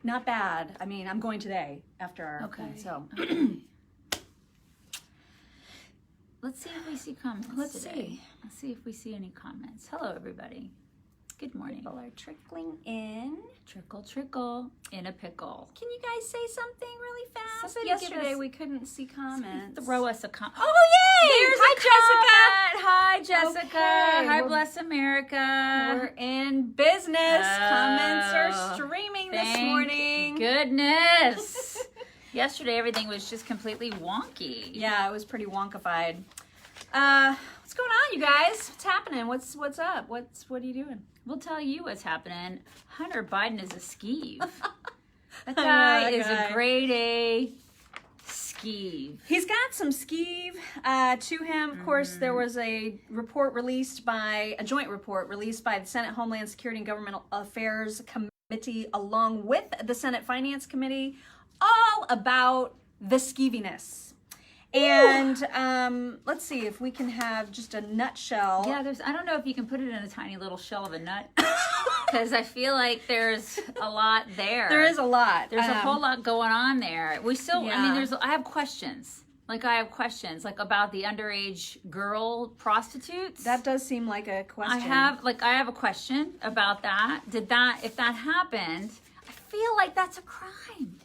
not bad. I mean, I'm going today after our thing, so. Let's see if we see comments Let's today. Let's see if we see any comments. Hello, everybody. Good morning. People are trickling in. Trickle, trickle, in a pickle. Can you guys say something really fast? Somebody Yesterday give us- we couldn't see comments. Throw us a comment. Oh, yay! Hi, Jessica. Okay, Hi, we're- Bless America. We're in business. Comments are Oh, streaming this Thank morning. goodness. Yesterday, everything was just completely wonky. Yeah, it was pretty wonkified. What's going on, you guys? What's happening? What's up? What are you doing? We'll tell you what's happening. Hunter Biden is a skeeve. That I know guy that is guy. a grade A skeeve. He's got some skeeve to him. Of course, there was a joint report released by the Senate Homeland Security and Government Affairs Committee, along with the Senate Finance Committee, all about the skeeviness. And let's see if we can have just a nutshell. Yeah, I don't know if you can put it in a tiny little shell of a nut, because I feel like there's a lot there. There is a lot. There's a whole lot going on there. We still, Yeah. I mean, I have questions. I have questions, about the underage girl prostitutes. That does seem like a question. I have a question about that. If that happened, I feel like that's a crime.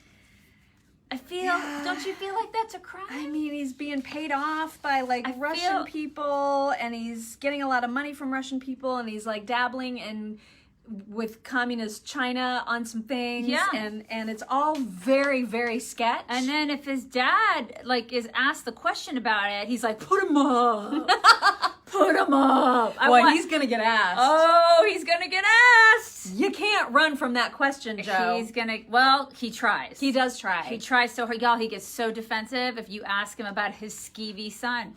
Don't you feel like that's a crime? I mean, he's being paid off by Russian people, and he's getting a lot of money from Russian people, and he's dabbling with communist China on some things. Yeah. And it's all very, very sketch. And then if his dad is asked the question about it, he's like, put him up. Put him up. He's gonna get asked. Oh, he's gonna get asked. You can't run from that question, Joe. He tries. He does try. He tries so hard. Y'all, he gets so defensive if you ask him about his skeevy son.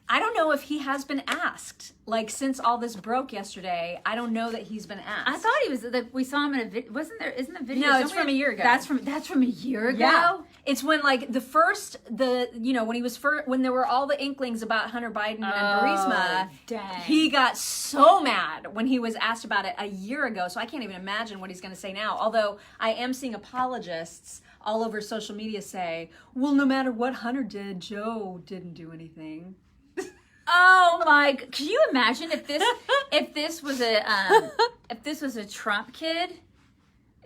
I don't know if he has been asked. Since all this broke yesterday, I don't know that he's been asked. I thought he was. We saw him in a video. Isn't the video? No, it's from a year ago. That's from a year ago. Yeah. It's when when he was when there were all the inklings about Hunter Biden and Burisma, dang. he got so mad when he was asked about it a year ago. So I can't even imagine what he's going to say now. Although I am seeing apologists all over social media say, well, no matter what Hunter did, Joe didn't do anything. Oh my! Can you imagine if this was a Trump kid?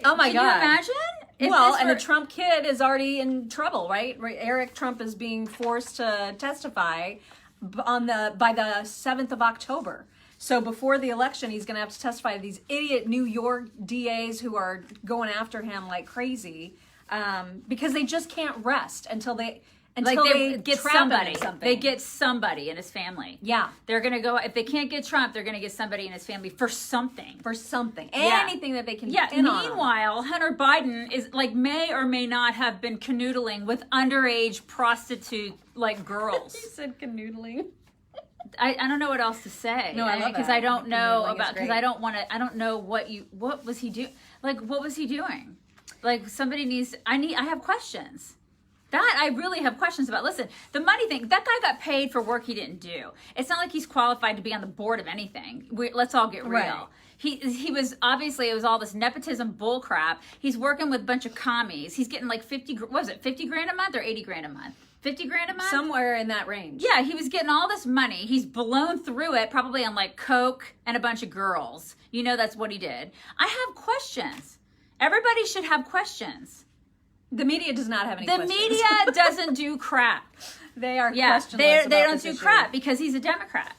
Oh my God! Can you imagine? And the Trump kid is already in trouble, right? Eric Trump is being forced to testify by the 7th of October. So before the election, he's going to have to testify to these idiot New York DAs who are going after him like crazy because they just can't rest until they get trap him in somebody. something. They get somebody in his family. Yeah. They're going to go, if they can't get Trump, they're going to get somebody in his family for something. Yeah. Anything that they can Yeah. pin on him. Meanwhile, Hunter Biden is may or may not have been canoodling with underage prostitute girls. You said canoodling. I don't know what else to say. No, I love because that. I don't know Canoodling is because great. I don't know what was he doing? What was he doing? I have questions. That I really have questions about. Listen, the money thing, that guy got paid for work he didn't do. It's not like he's qualified to be on the board of anything. Let's all get real. Right. He was, obviously, it was all this nepotism bull crap. He's working with a bunch of commies. He's getting 50 grand a month or 80 grand a month? 50 grand a month? Somewhere in that range. Yeah, he was getting all this money. He's blown through it, probably on coke and a bunch of girls. That's what he did. I have questions. Everybody should have questions. The media does not have any The questions. media doesn't do crap. They are Yeah, questionless they about don't this do issue. crap because he's a Democrat.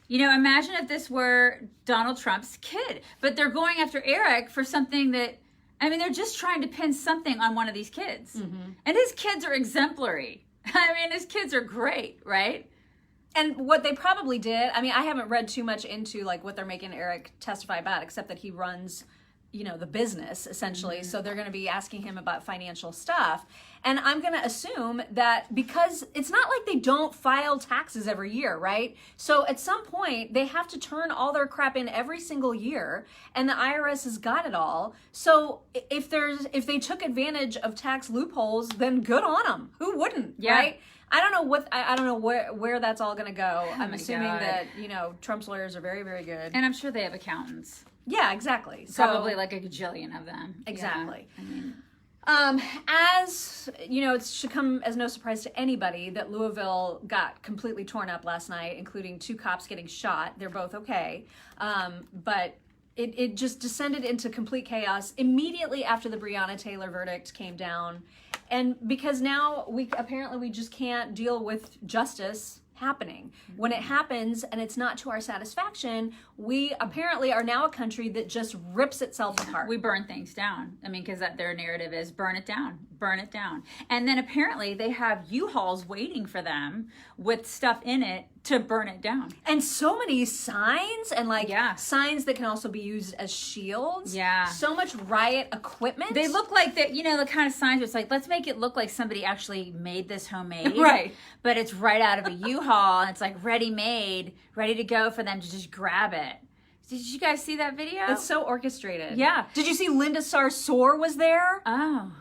Imagine if this were Donald Trump's kid. But they're going after Eric for something that, they're just trying to pin something on one of these kids. Mm-hmm. And his kids are exemplary. His kids are great, right? And what they probably did, I haven't read too much into what they're making Eric testify about, except that he runs the business essentially. Mm-hmm. So they're going to be asking him about financial stuff. And I'm going to assume that because it's not like they don't file taxes every year, right? So at some point they have to turn all their crap in every single year, and the IRS has got it all. So if they took advantage of tax loopholes, then good on them. Who wouldn't? Yeah. Right? I don't know where that's all going to go. I'm my assuming God. that, Trump's lawyers are very, very good. And I'm sure they have accountants. Yeah, exactly. So, Probably like a gajillion of them. Exactly. Yeah. I mean, as you know, it should come as no surprise to anybody that Louisville got completely torn up last night, including 2 cops getting shot. They're both okay. But it just descended into complete chaos immediately after the Breonna Taylor verdict came down. And because now we just can't deal with justice happening. When it happens and it's not to our satisfaction, we apparently are now a country that just rips itself apart. we burn things down. I mean, because their narrative is burn it down. And then apparently they have U-Hauls waiting for them with stuff in it to burn it down. And so many signs and Yeah. signs that can also be used as shields. Yeah. So much riot equipment. They look like that, the kind of signs where it's like, let's make it look like somebody actually made this homemade. Right. But it's right out of a U-Haul and it's like ready-made, ready to go for them to just grab it. Did you guys see that video? It's so orchestrated. Yeah. Did you see Linda Sarsour was there? Oh,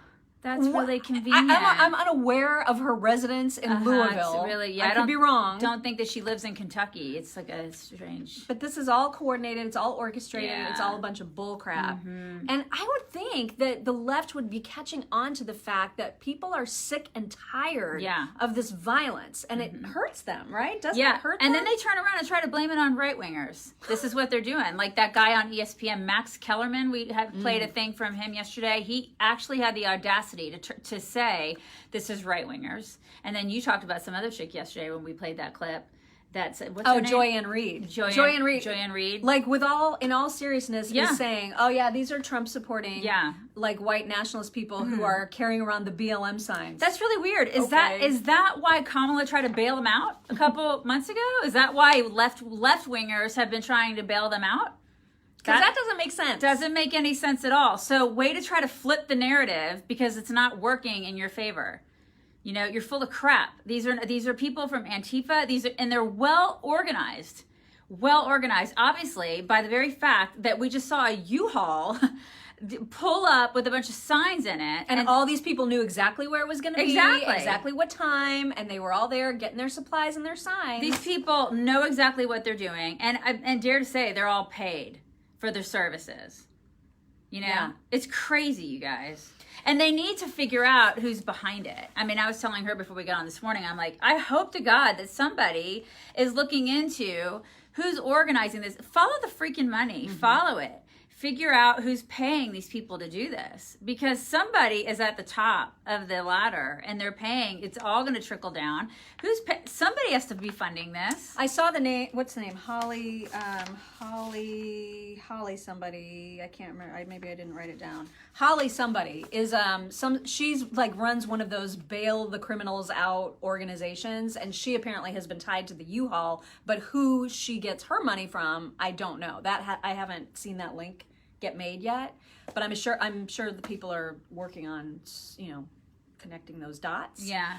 that's really convenient. I'm unaware of her residence in Louisville. It's really, yeah, I could be wrong. Don't think that she lives in Kentucky. It's like a strange. But this is all coordinated. It's all orchestrated. Yeah. It's all a bunch of bull crap. And I would think that the left would be catching on to the fact that people are sick and tired Yeah. of this violence. And it hurts them, right? Doesn't it hurt and them? then they turn around and try to blame it on right-wingers. This is what they're doing. Like that guy on ESPN, Max Kellerman, we had played a thing from him yesterday. He actually had the audacity to say this is right-wingers. And then you talked about some other chick yesterday when we played that clip. That's what's her name? Joyanne Reed. Joyanne Reed. Like in all seriousness, Yeah. is saying, oh yeah, these are Trump supporting, Yeah. like white nationalist people who are carrying around the BLM signs. That's really weird. Is Okay. that why Kamala tried to bail them out a couple months ago? Is that why left wingers have been trying to bail them out? Because that doesn't make sense. Doesn't make any sense at all. So way to try to flip the narrative because it's not working in your favor. You're full of crap. These are people from Antifa. And they're well organized. Obviously, by the very fact that we just saw a U-Haul pull up with a bunch of signs in it, And all these people knew exactly where it was going to be, Exactly. exactly what time, and they were all there getting their supplies and their signs. these people know exactly what they're doing, and dare to say they're all paid for their services. Yeah. It's crazy, you guys. And they need to figure out who's behind it. I mean, I was telling her before we got on this morning, I'm like, I hope to God that somebody is looking into who's organizing this. Follow the freaking money. Follow it. Figure out who's paying these people to do this. Because somebody is at the top of the ladder and they're paying. It's all going to trickle down. Somebody has to be funding this. I saw the name. What's the name? Holly somebody. I can't remember. Maybe I didn't write it down. Holly somebody is she's like runs one of those bail the criminals out organizations, and she apparently has been tied to the U-Haul. But who she gets her money from, I don't know. I haven't seen that link get made yet. But I'm sure the people are working on connecting those dots. Yeah.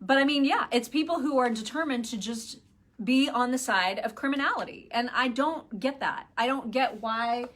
But I mean, yeah, it's people who are determined to just be on the side of criminality. And I don't get that. I don't get why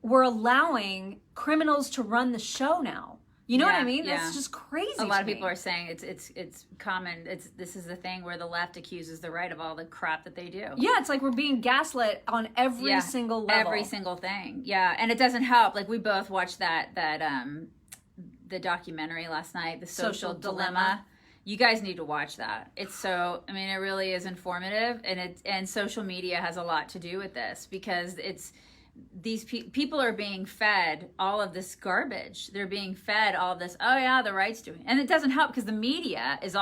we're allowing criminals to run the show now. You know what I mean? Yeah. That's just crazy. A lot of people are saying it's common. This is the thing where the left accuses the right of all the crap that they do. Yeah, it's like we're being gaslit on every single level. Every single thing. Yeah, and it doesn't help. Like we both watched the documentary last night, The Social Dilemma. You guys need to watch that. It really is informative, and social media has a lot to do with this because these people are being fed all of this garbage. They're being fed all of this. Oh yeah, the right's doing it. And it doesn't help because the media is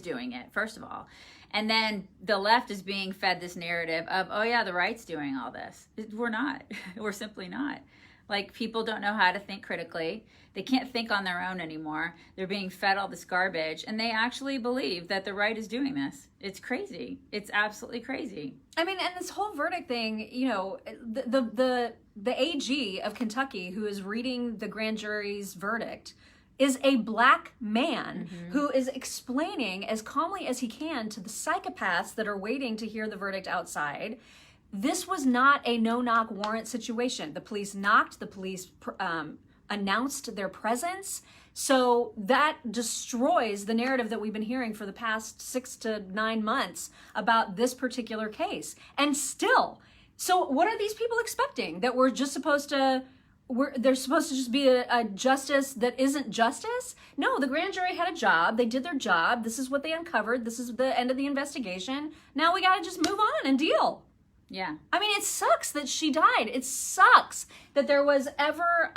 doing it first of all, and then the left is being fed this narrative of oh yeah, the right's doing all this. We're not. We're simply not. Like people don't know how to think critically. They can't think on their own anymore. They're being fed all this garbage, and they actually believe that the right is doing this. It's crazy. It's absolutely crazy. I mean, and this whole verdict thing, the AG of Kentucky who is reading the grand jury's verdict is a black man who is explaining as calmly as he can to the psychopaths that are waiting to hear the verdict outside. This was not a no-knock warrant situation. The police knocked, the police announced their presence. So that destroys the narrative that we've been hearing for the past 6 to 9 months about this particular case. And still, So what are these people expecting? That we're just supposed to, there's supposed to just be a justice that isn't justice? No, the grand jury had a job. They did their job. This is what they uncovered. This is the end of the investigation. Now we got to just move on and deal. Yeah. I mean, it sucks that she died. It sucks that there was ever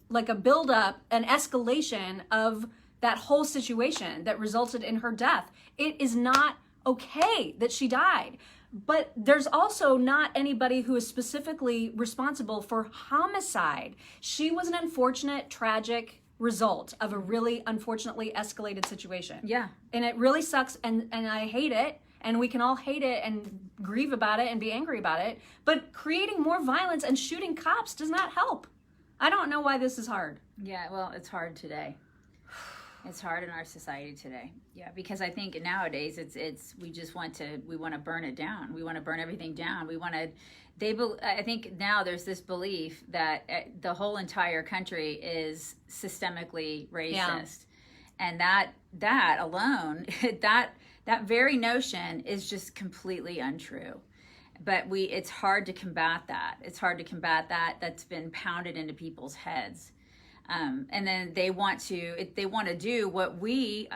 like a buildup, an escalation of that whole situation that resulted in her death. It is not okay that she died. But there's also not anybody who is specifically responsible for homicide. She was an unfortunate, tragic result of a really unfortunately escalated situation. Yeah. And it really sucks, and I hate it, and we can all hate it and grieve about it and be angry about it, but creating more violence and shooting cops does not help. I don't know why this is hard. Yeah, well, it's hard today. It's hard in our society today. Yeah, because I think nowadays we want to burn it down. We want to burn everything down. I think now there's this belief that the whole entire country is systemically racist. Yeah. And that alone, that very notion is just completely untrue. But it's hard to combat that. It's hard to combat that. That's been pounded into people's heads. And then they want to do what we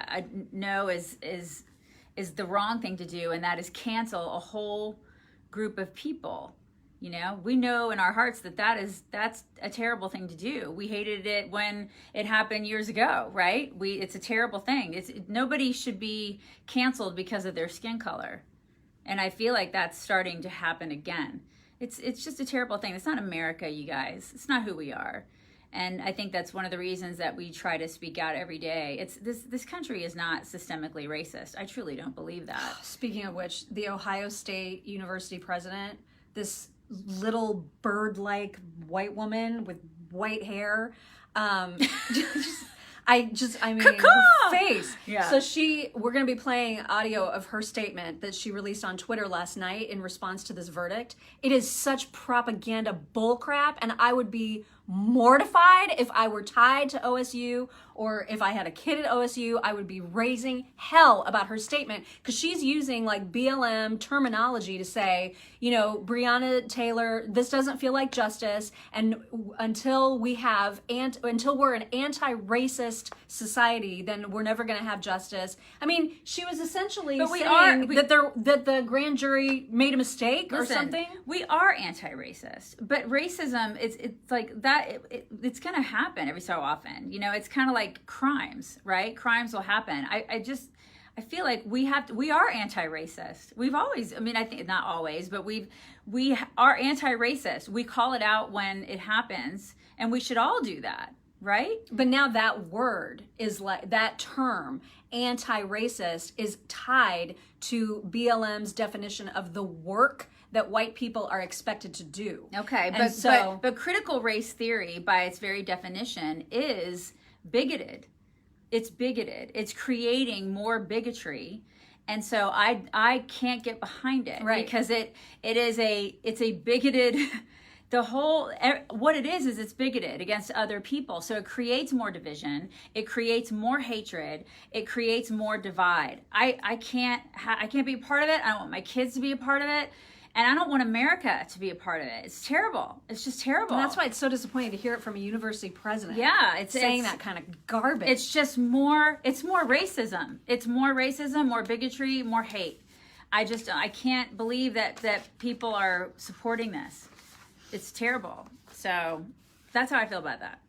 know is the wrong thing to do, and that is cancel a whole group of people. You know, we know in our hearts that's a terrible thing to do. We hated it when it happened years ago, right? It's a terrible thing. Nobody should be canceled because of their skin color, and I feel like that's starting to happen again. It's just a terrible thing. It's not America, you guys. It's not who we are. And I think that's one of the reasons that we try to speak out every day. This country is not systemically racist. I truly don't believe that. Speaking of which, the Ohio State University president, this little bird-like white woman with white hair, I mean, her face. Yeah. So we're going to be playing audio of her statement that she released on Twitter last night in response to this verdict. It is such propaganda bullcrap, and I would be mortified if I were tied to OSU or if I had a kid at OSU. I would be raising hell about her statement because she's using like BLM terminology to say, you know, Breonna Taylor, this doesn't feel like justice, and until we're an anti-racist society, then we're never going to have justice. I mean, she was essentially saying that the grand jury made a mistake or something. We are anti-racist, but racism it's like that. It's going to happen every so often. You know, it's kind of like crimes, right? Crimes will happen. I feel like we are anti-racist. We've always, I mean, I think not always, but we are anti-racist. We call it out when it happens, and we should all do that, right? But now that word is like, that term, anti-racist, is tied to BLM's definition of the work that white people are expected to do. Okay, but critical race theory, by its very definition, is bigoted. It's bigoted. It's creating more bigotry, and so I can't get behind it, right? Because it's a bigoted. What it is it's bigoted against other people. So it creates more division. It creates more hatred. It creates more divide. I can't be a part of it. I don't want my kids to be a part of it. And I don't want America to be a part of it. It's terrible. It's just terrible. And that's why it's so disappointing to hear it from a university president. Yeah, it's saying that kind of garbage. It's just more racism. It's more racism, more bigotry, more hate. I can't believe that people are supporting this. It's terrible. So that's how I feel about that.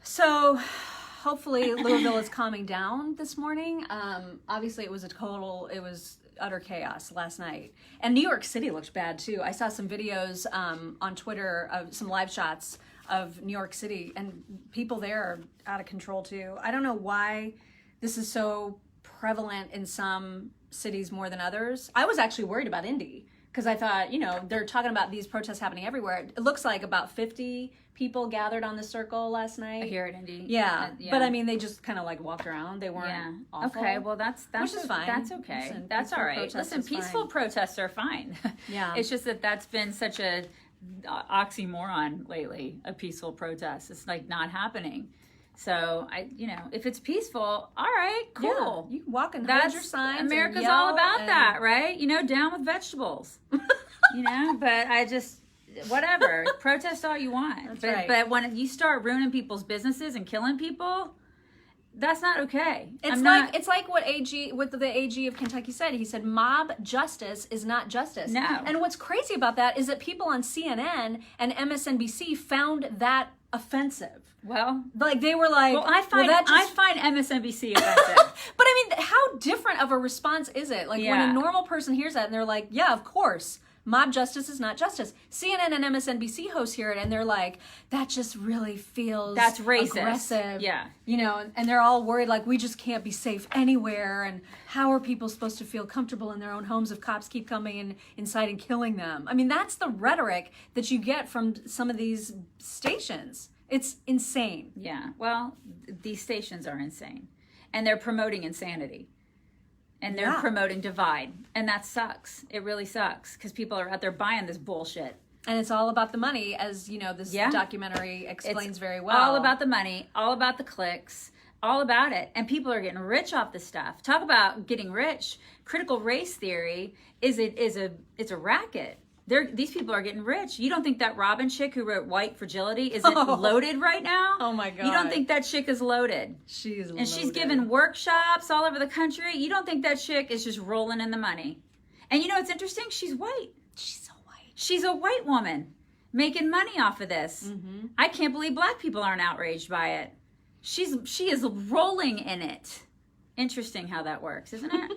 So hopefully Louisville is calming down this morning. Obviously it was utter chaos last night. And New York City looked bad too. I saw some videos on Twitter of some live shots of New York City, and people there are out of control too. I don't know why this is so prevalent in some cities more than others. I was actually worried about Indy because I thought, you know, they're talking about these protests happening everywhere. It looks like about 50 people gathered on the circle last night. Here at Indy. Yeah. But I mean, they just kind of like walked around. They weren't awful. Okay, well that's which is fine. That's okay. Listen, that's all right. Listen, peaceful protests are fine. Yeah. It's just that's been such a oxymoron lately, a peaceful protest. It's like not happening. So if it's peaceful, all right, cool. Yeah, you can walk and hold your signs. America's all about that, right? You know, down with vegetables. You know, but I just, whatever. Protest all you want. But when you start ruining people's businesses and killing people, that's not okay. It's like what the AG of Kentucky said. He said mob justice is not justice. No. And what's crazy about that is that people on CNN and MSNBC found that offensive. Well, like they were like, I find MSNBC offensive. But I mean, how different of a response is it? Like when a normal person hears that and they're like, yeah, of course. Mob justice is not justice. CNN and MSNBC hosts hear it and they're like, that just really feels that's racist. Aggressive. Yeah. You know, and they're all worried like we just can't be safe anywhere, and how are people supposed to feel comfortable in their own homes if cops keep coming inside and killing them? I mean, that's the rhetoric that you get from some of these stations. It's insane. Yeah. Well, these stations are insane. And they're promoting insanity. And they're promoting divide. And that sucks. It really sucks. Because people are out there buying this bullshit. And it's all about the money, as you know, this documentary explains very well. All about the money, all about the clicks, all about it. And people are getting rich off this stuff. Talk about getting rich. Critical race theory it's a racket. These people are getting rich. You don't think that Robin chick who wrote White Fragility isn't loaded right now? Oh my God. You don't think that chick is loaded? She is loaded. And she's giving workshops all over the country. You don't think that chick is just rolling in the money? And you know what's interesting? She's white. She's so white. She's a white woman making money off of this. Mm-hmm. I can't believe black people aren't outraged by it. She is rolling in it. Interesting how that works, isn't it?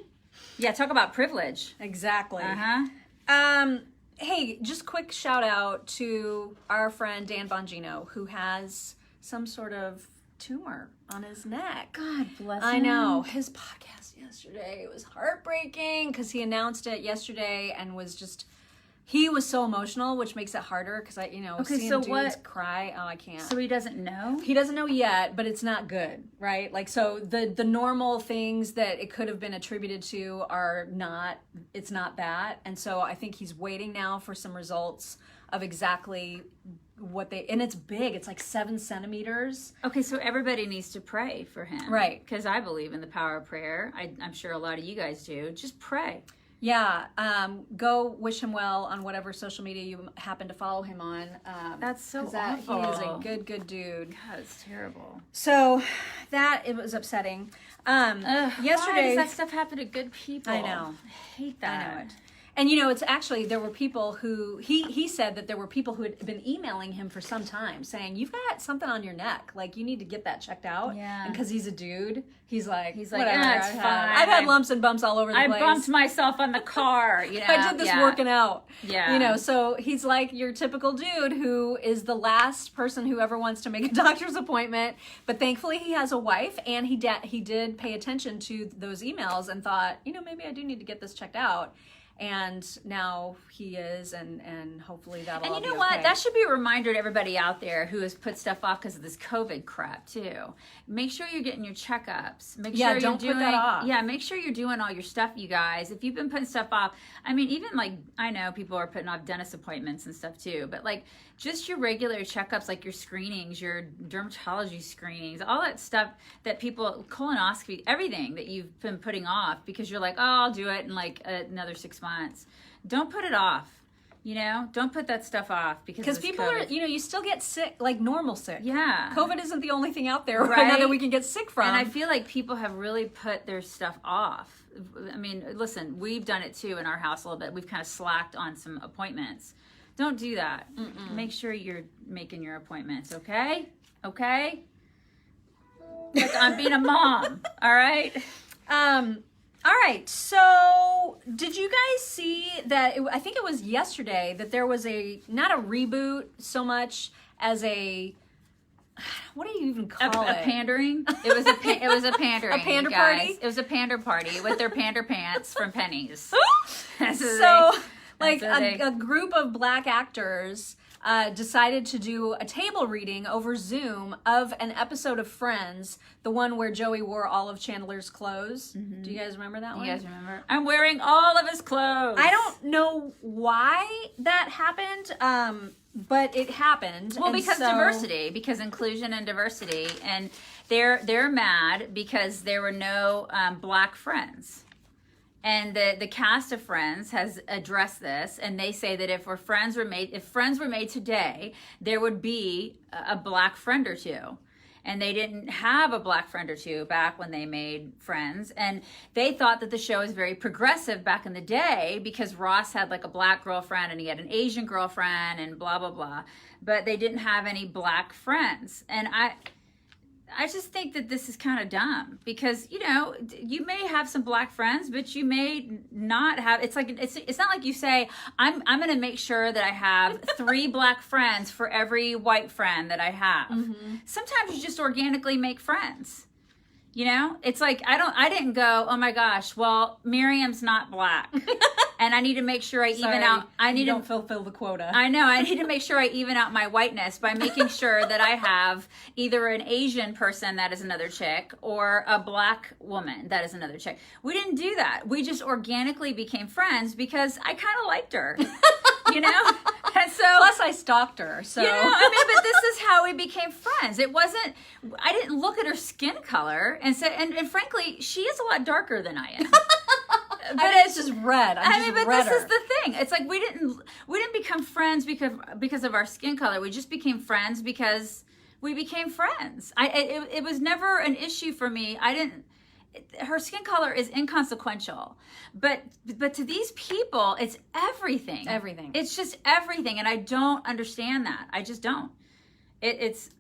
Yeah, talk about privilege. Exactly. Uh-huh. Hey, just quick shout out to our friend Dan Bongino, who has some sort of tumor on his neck. God bless him. I know. His podcast yesterday was heartbreaking because he announced it yesterday and he was so emotional, which makes it harder because seeing dudes cry, I can't. So he doesn't know? He doesn't know yet, but it's not good, right? Like, so the normal things that it could have been attributed to it's not that. And so I think he's waiting now for some results of exactly and it's big. It's like 7 centimeters. Okay, so everybody needs to pray for him. Right. Because I believe in the power of prayer. I'm sure a lot of you guys do. Just pray. Yeah, go wish him well on whatever social media you happen to follow him on. That's so awful. He is a good dude. God, it's terrible. So it was upsetting. Yesterday, why does that stuff happen to good people? I know. I hate that. I know it. And it's actually, there were people who, he said that there were people who had been emailing him for some time saying, you've got something on your neck. Like, you need to get that checked out. Yeah. And because he's a dude, he's like, whatever. Yeah, it's fine. I've had lumps and bumps all over the place. I bumped myself on the car, I did this working out. Yeah. So he's like your typical dude who is the last person who ever wants to make a doctor's appointment. But thankfully he has a wife, and he did pay attention to those emails and thought, maybe I do need to get this checked out. And now he is, and hopefully that'll all be okay. And you know what? That should be a reminder to everybody out there who has put stuff off because of this COVID crap, too. Make sure you're getting your checkups. Make sure don't put that off. Yeah, make sure you're doing all your stuff, you guys. If you've been putting stuff off, I mean, even like, I know people are putting off dentist appointments and stuff, too. But like, just your regular checkups, like your screenings, your dermatology screenings, all that stuff that people, colonoscopy, everything that you've been putting off because you're like, oh, I'll do it in like another 6 months. Don't put it off. Don't put that stuff off because people COVID. are, you still get sick, like normal sick. Yeah. COVID isn't the only thing out there right now that we can get sick from. And I feel like people have really put their stuff off. I mean, listen, we've done it too in our house a little bit. We've kind of slacked on some appointments. Don't do that. Mm-mm. Make sure you're making your appointments, okay? Okay? Like I'm being a mom, all right? All right, so did you guys see that, I think it was yesterday, that there was not a reboot so much as what do you even call it? A pandering? It was a pandering. A pander guys. party? It was a pander party with their pander pants from Pennies. A group of black actors decided to do a table reading over Zoom of an episode of Friends, the one where Joey wore all of Chandler's clothes. Mm-hmm. Do you guys remember that one? You guys remember? I'm wearing all of his clothes. I don't know why that happened, but it happened. Well, because diversity, because inclusion and diversity, and they're mad because there were no black friends. And the cast of Friends has addressed this, and they say that if Friends were made today, there would be a black friend or two. And they didn't have a black friend or two back when they made Friends. And they thought that the show was very progressive back in the day because Ross had like a black girlfriend and he had an Asian girlfriend and blah, blah, blah. But they didn't have any black friends. And I just think that this is kind of dumb because, you know, you may have some black friends, but you may not have. It's like it's not like you say, I'm going to make sure that I have 3 black friends for every white friend that I have. Mm-hmm. Sometimes you just organically make friends. You know, it's like I didn't go, oh my gosh, well, Miriam's not black. And I need to make sure I even out. I need to fulfill the quota. I know. I need to make sure I even out my whiteness by making sure that I have either an Asian person that is another chick or a black woman that is another chick. We didn't do that. We just organically became friends because I kind of liked her. You know? And so, plus I stalked her. So, you know, I mean, but this is how we became friends. It wasn't, I didn't look at her skin color and say, and frankly, she is a lot darker than I am. But it's just red. But this is the thing. It's like we didn't become friends because of our skin color. We just became friends because we became friends. It was never an issue for me. Her skin color is inconsequential, but to these people, it's everything. Everything. It's just everything, and I don't understand that. I just don't. It's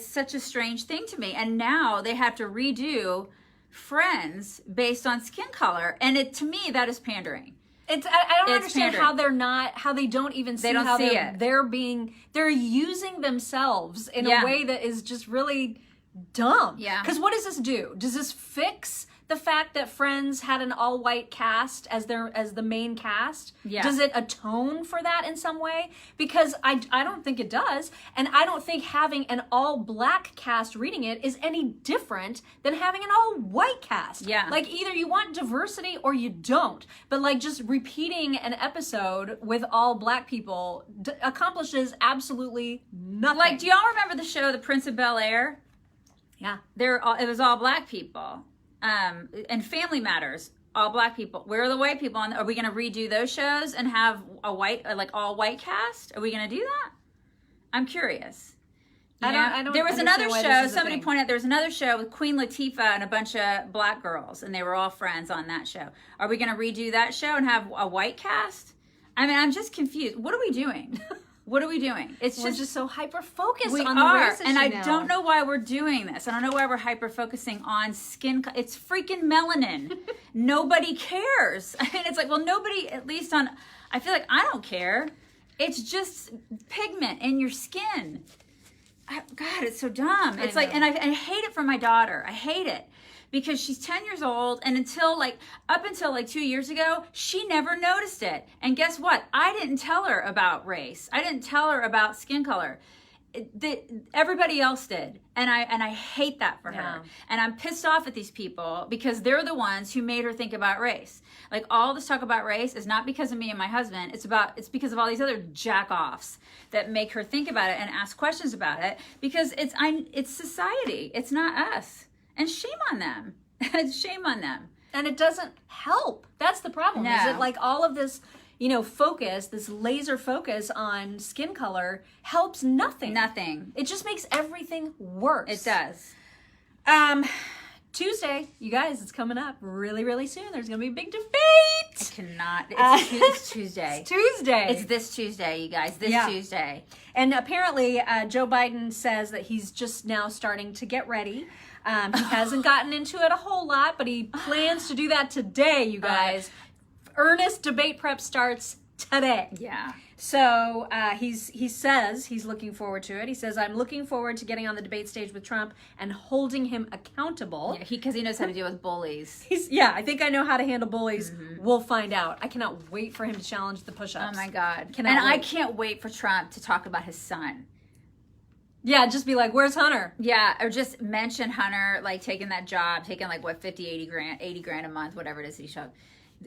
such a strange thing to me. And now they have to redo Friends based on skin color, and to me that is pandering. I don't understand pandering. how they don't even see how they're using themselves in a way that is just really dumb. Yeah. Because what does this do? Does this fix the fact that Friends had an all-white cast as the main cast? Yeah. Does it atone for that in some way? Because I don't think it does, and I don't think having an all-black cast reading it is any different than having an all-white cast. Yeah. Like either you want diversity or you don't. But like just repeating an episode with all black people accomplishes absolutely nothing. Like, do y'all remember the show The Prince of Bel-Air? Yeah. It was all black people. And Family Matters, all black people. Where are the white people? Are we going to redo those shows and have all white cast? Are we going to do that? I'm curious. I don't. There was another show. Somebody pointed out there was another show with Queen Latifah and a bunch of black girls, and they were all friends on that show. Are we going to redo that show and have a white cast? I mean, I'm just confused. What are we doing? What are we doing? We're just so hyper-focused on the race issue and I now. don't know why we're doing this. I don't know why we're hyper-focusing on skin. It's freaking melanin. Nobody cares. I mean, it's like, well, nobody, at least I feel like I don't care. It's just pigment in your skin. God, it's so dumb. It's like, and I hate it for my daughter. I hate it. Because she's 10 years old, and up until 2 years ago, she never noticed it. And guess what? I didn't tell her about race. I didn't tell her about skin color. Everybody else did, and I hate that for her. And I'm pissed off at these people because they're the ones who made her think about race. Like, all this talk about race is not because of me and my husband. It's because of all these other jack-offs that make her think about it and ask questions about it. Because it's society. It's not us. And shame on them. Shame on them. And it doesn't help. That's the problem. No. Is it like all of this, focus, this laser focus on skin color helps nothing. Nothing. It just makes everything worse. It does. Tuesday, you guys, it's coming up really, really soon. There's going to be a big debate. I cannot. It's Tuesday. It's Tuesday. It's this Tuesday, you guys. Tuesday. And apparently, Joe Biden says that he's just now starting to get ready. He hasn't gotten into it a whole lot, but he plans to do that today, you guys. Earnest debate prep starts today. Yeah. So he says he's looking forward to it. He says, I'm looking forward to getting on the debate stage with Trump and holding him accountable. Yeah, because he knows how to deal with bullies. I think I know how to handle bullies. Mm-hmm. We'll find out. I cannot wait for him to challenge the push-ups. Oh, my God. I can't wait for Trump to talk about his son. Yeah, just be like, where's Hunter? Yeah, or just mention Hunter, taking that job, taking 50, 80 grand a month, whatever it is he showed.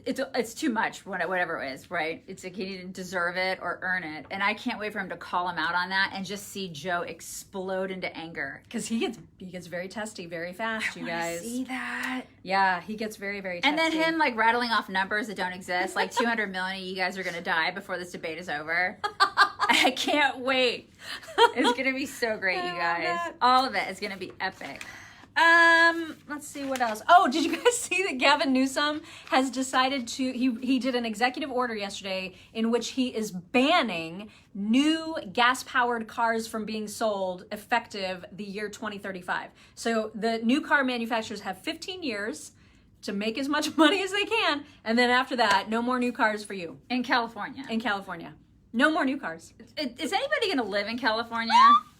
it's too much, whatever it is, right? It's like he didn't deserve it or earn it. And I can't wait for him to call him out on that and just see Joe explode into anger. Because he gets very testy very fast, you guys. See that? Yeah, he gets very, very testy. And then him like rattling off numbers that don't exist, like 200 million of you guys are going to die before this debate is over. I can't wait. It's going to be so great, you guys. All of it is going to be epic. Let's see what else. Oh, did you guys see that Gavin Newsom has decided to, he did an executive order yesterday in which he is banning new gas-powered cars from being sold effective the year 2035. So the new car manufacturers have 15 years to make as much money as they can, and then after that, no more new cars for you. In California. In California. No more new cars. Is anybody going to live in California?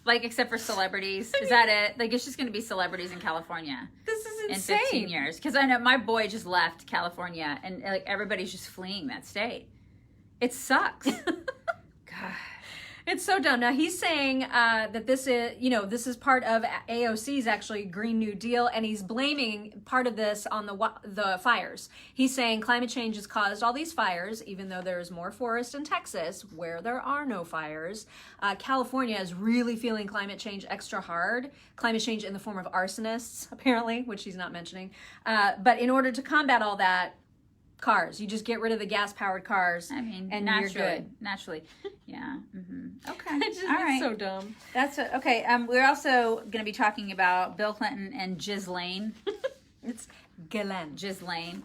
Like, except for celebrities? Is that it? Like, it's just going to be celebrities in California. This is in insane. 15 years. Because I know my boy just left California, and like everybody's just fleeing that state. It sucks. God. It's so dumb. Now he's saying that this is part of AOC's actually Green New Deal, and he's blaming part of this on the fires. He's saying climate change has caused all these fires, even though there's more forest in Texas where there are no fires. California is really feeling climate change extra hard. Climate change in the form of arsonists, apparently, which he's not mentioning. But in order to combat all that, cars. You just get rid of the gas-powered cars. I mean, and naturally, you're good. Naturally, yeah. Mm-hmm. Okay, It's all right. so dumb. That's okay. We're also going to be talking about Bill Clinton and Ghislaine. It's Ghislaine. Ghislaine,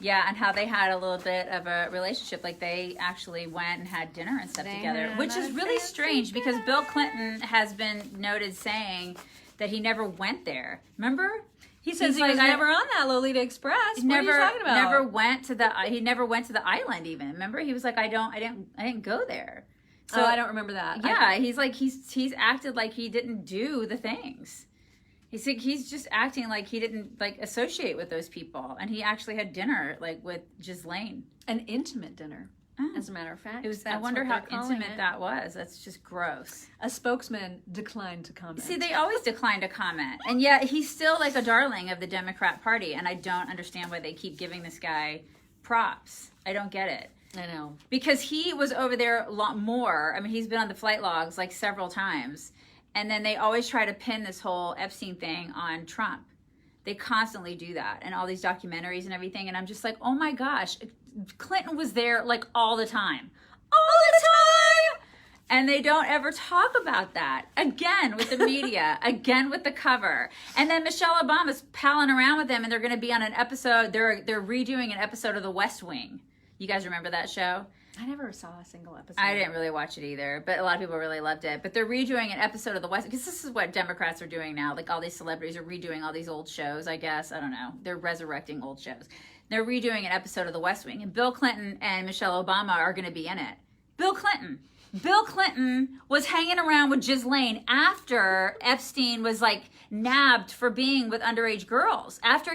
yeah, and how they had a little bit of a relationship. Like they actually went and had dinner and stuff together, which is really strange because Bill Clinton has been noted saying that he never went there. Remember? He says he was never on that Lolita Express. What are you talking about? He never went to the island even. Remember? He was like, I didn't go there. So I don't remember that. Yeah, he's acted like he didn't do the things. He's just acting like he didn't like associate with those people. And he actually had dinner like with Ghislaine. An intimate dinner. As a matter of fact, I wonder how intimate that was. That's just gross. A spokesman declined to comment. See, they always decline to comment. And yet he's still like a darling of the Democrat Party. And I don't understand why they keep giving this guy props. I don't get it. I know. Because he was over there a lot more. I mean, he's been on the flight logs like several times. And then they always try to pin this whole Epstein thing on Trump. They constantly do that. And all these documentaries and everything. And I'm just like, oh my gosh. Clinton was there like all the time. And they don't ever talk about that. Again with the media, again with the cover. And then Michelle Obama's palling around with them and they're going to be on an episode. They're redoing an episode of The West Wing. You guys remember that show? I never saw a single episode. I didn't really watch it either, but a lot of people really loved it. But they're redoing an episode of The West, because this is what Democrats are doing now. Like all these celebrities are redoing all these old shows, I guess. I don't know. They're resurrecting old shows. They're redoing an episode of The West Wing, and Bill Clinton and Michelle Obama are going to be in it. Bill Clinton was hanging around with Ghislaine after Epstein was like nabbed for being with underage girls. After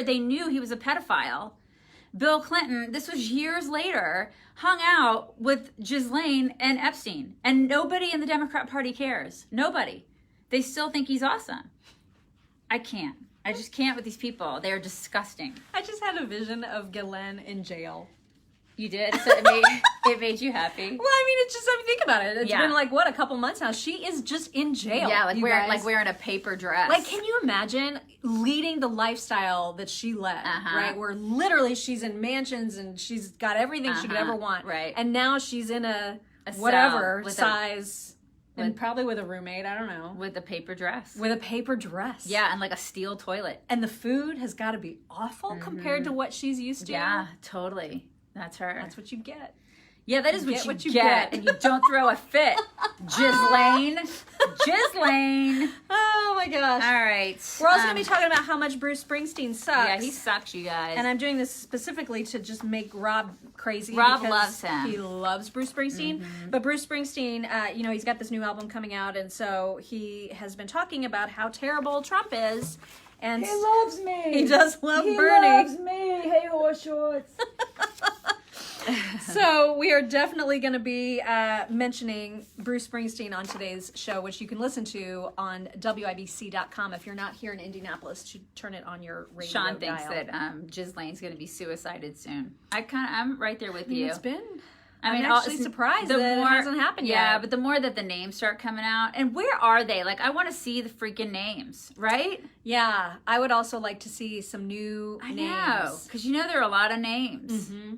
they knew he was a pedophile, Bill Clinton, this was years later, hung out with Ghislaine and Epstein. And nobody in the Democrat Party cares. Nobody. They still think he's awesome. I can't. I just can't with these people. They're disgusting. I just had a vision of Ghislaine in jail. You did? So it made you happy? Well, I mean, it's just, I mean, think about it. It's been like, what, a couple months now? She is just in jail. Yeah, like wearing a paper dress. Like, can you imagine leading the lifestyle that she led, right? Where literally she's in mansions and she's got everything she could ever want. Right. And now she's in a whatever size, and probably with a roommate, I don't know. With a paper dress. With a paper dress. Yeah, and like a steel toilet. And the food has got to be awful compared to what she's used to. Yeah, totally. That's her. That's what you get. Yeah, that is what you get. And you don't throw a fit. Ghislaine. Oh my gosh. All right. We're also going to be talking about how much Bruce Springsteen sucks. Yeah, he sucks, you guys. And I'm doing this specifically to just make Rob crazy. Rob loves him. He loves Bruce Springsteen. But Bruce Springsteen, he's got this new album coming out. And so he has been talking about how terrible Trump is. And he loves me. He does love Bernie. He loves me. Hey, horse shorts. So we are definitely going to be mentioning Bruce Springsteen on today's show, which you can listen to on WIBC.com if you're not here in Indianapolis, to turn it on your radio Sean thinks dial. that Ghislaine's going to be suicided soon. I'm right there with you. It's been... I'm actually surprised that it hasn't happened yet. Yeah, but the more that the names start coming out, and where are they? Like, I want to see the freaking names, right? Yeah, I would also like to see some new names. I know, because there are a lot of names. Mm-hmm.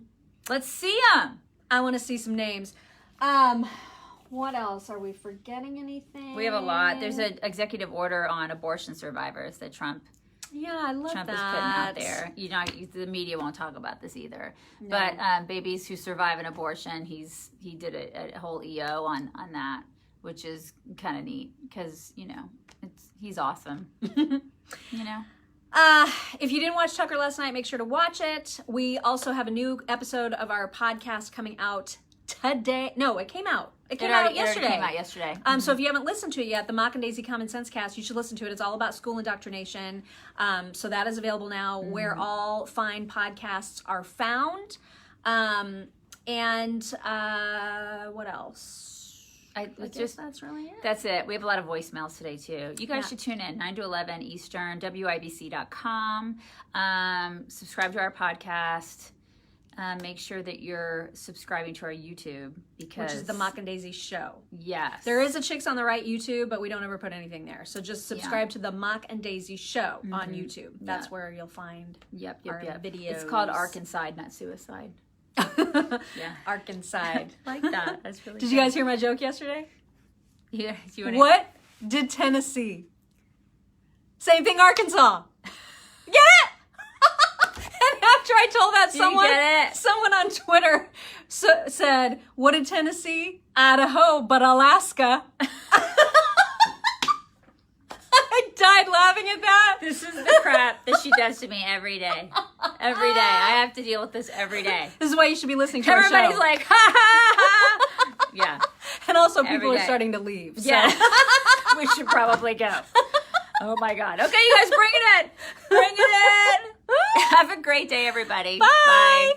Let's see them. I want to see some names. What else? Are we forgetting anything? We have a lot. There's an executive order on abortion survivors that Trump I love Trump that. is putting out there. The media won't talk about this either. No. But babies who survive an abortion, he did a whole EO on that, which is kind of neat because he's awesome. If you didn't watch Tucker last night, make sure to watch it. We also have a new episode of our podcast coming out today. No, it came out. It came out yesterday. It came out yesterday. So if you haven't listened to it yet, the Mock and Daisy Common Sense Cast, you should listen to it. It's all about school indoctrination. So that is available now where all fine podcasts are found. What else? I guess that's really it. That's it. We have a lot of voicemails today, too. You guys should tune in, 9 to 11 Eastern, WIBC.com. Subscribe to our podcast. Make sure that you're subscribing to our YouTube, because... Which is the Mock and Daisy Show. Yes. There is a Chicks on the Right YouTube, but we don't ever put anything there. So just subscribe to the Mock and Daisy Show on YouTube. That's where you'll find our videos. It's called Ark Inside, not Suicide. Yeah. Ark Inside. Like that. That's really Did you guys hear my joke yesterday? Yeah. What did Tennessee? Same thing Arkansas. Get it? And after I told that, someone on Twitter said, what did Tennessee? Idaho, but Alaska. I died laughing at that. This is the crap that she does to me every day. Every day. I have to deal with this every day. This is why you should be listening to our show. Everybody's like, ha, ha, ha. Yeah. And also people are starting to leave. So. Yeah. We should probably go. Oh my God. Okay, you guys, bring it in. Bring it in. Have a great day, everybody. Bye. Bye.